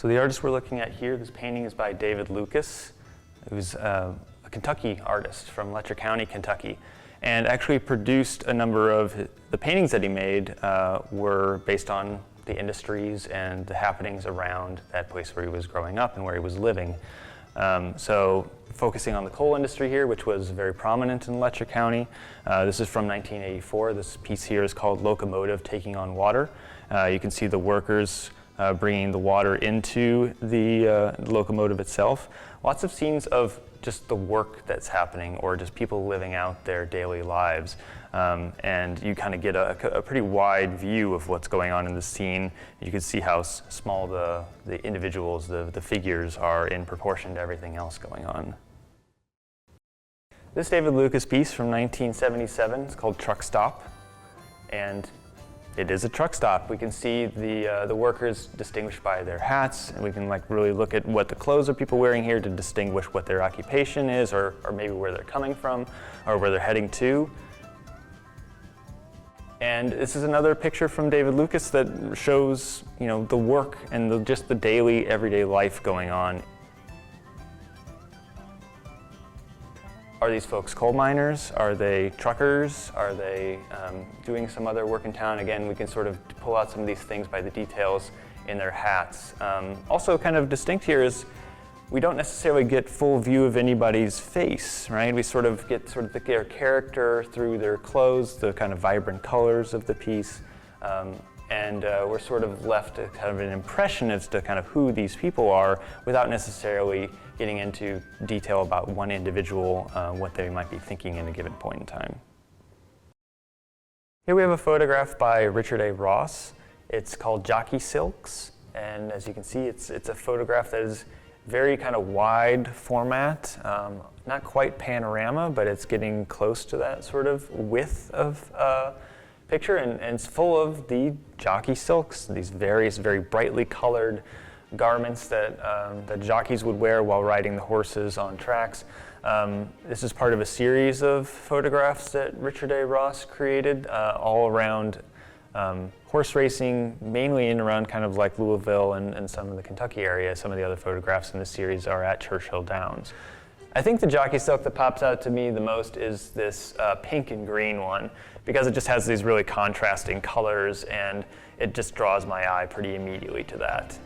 So the artist we're looking at here, this painting is by David Lucas, who's a Kentucky artist from Letcher County, Kentucky, and actually produced a number of the paintings that he made were based on the industries and the happenings around that place where he was growing up and where he was living. So focusing on the coal industry here, which was very prominent in Letcher County. This is from 1984. This piece here is called Locomotive, Taking on Water. You can see the workers bringing the water into the locomotive itself. Lots of scenes of just the work that's happening or just people living out their daily lives. And you kind of get a pretty wide view of what's going on in the scene. You can see how small the individuals, the figures are in proportion to everything else going on. This David Lucas piece from 1977 is called Truck Stop. And it is a truck stop. We can see the workers distinguished by their hats, and we can really look at what the clothes are people wearing here to distinguish what their occupation is, or maybe where they're coming from, or where they're heading to. And this is another picture from David Lucas that shows, the work and just the daily, everyday life going on. Are these folks coal miners? Are they truckers? Are they doing some other work in town? Again, we can sort of pull out some of these things by the details in their hats. Also kind of distinct here is we don't necessarily get full view of anybody's face, right? We sort of get their character through their clothes, the kind of vibrant colors of the piece. And we're sort of left a kind of an impression as to kind of who these people are without necessarily getting into detail about one individual, what they might be thinking in a given point in time. Here we have a photograph by Richard A. Ross. It's called Jockey Silks, and as you can see, it's a photograph that is very kind of wide format, not quite panorama, but it's getting close to that sort of width of picture, and it's full of the jockey silks, these various very brightly colored garments that jockeys would wear while riding the horses on tracks. This is part of a series of photographs that Richard A. Ross created all around horse racing, mainly in around kind of like Louisville and some of the Kentucky area. Some of the other photographs in this series are at Churchill Downs. I think the jockey silk that pops out to me the most is this pink and green one, because it just has these really contrasting colors and it just draws my eye pretty immediately to that.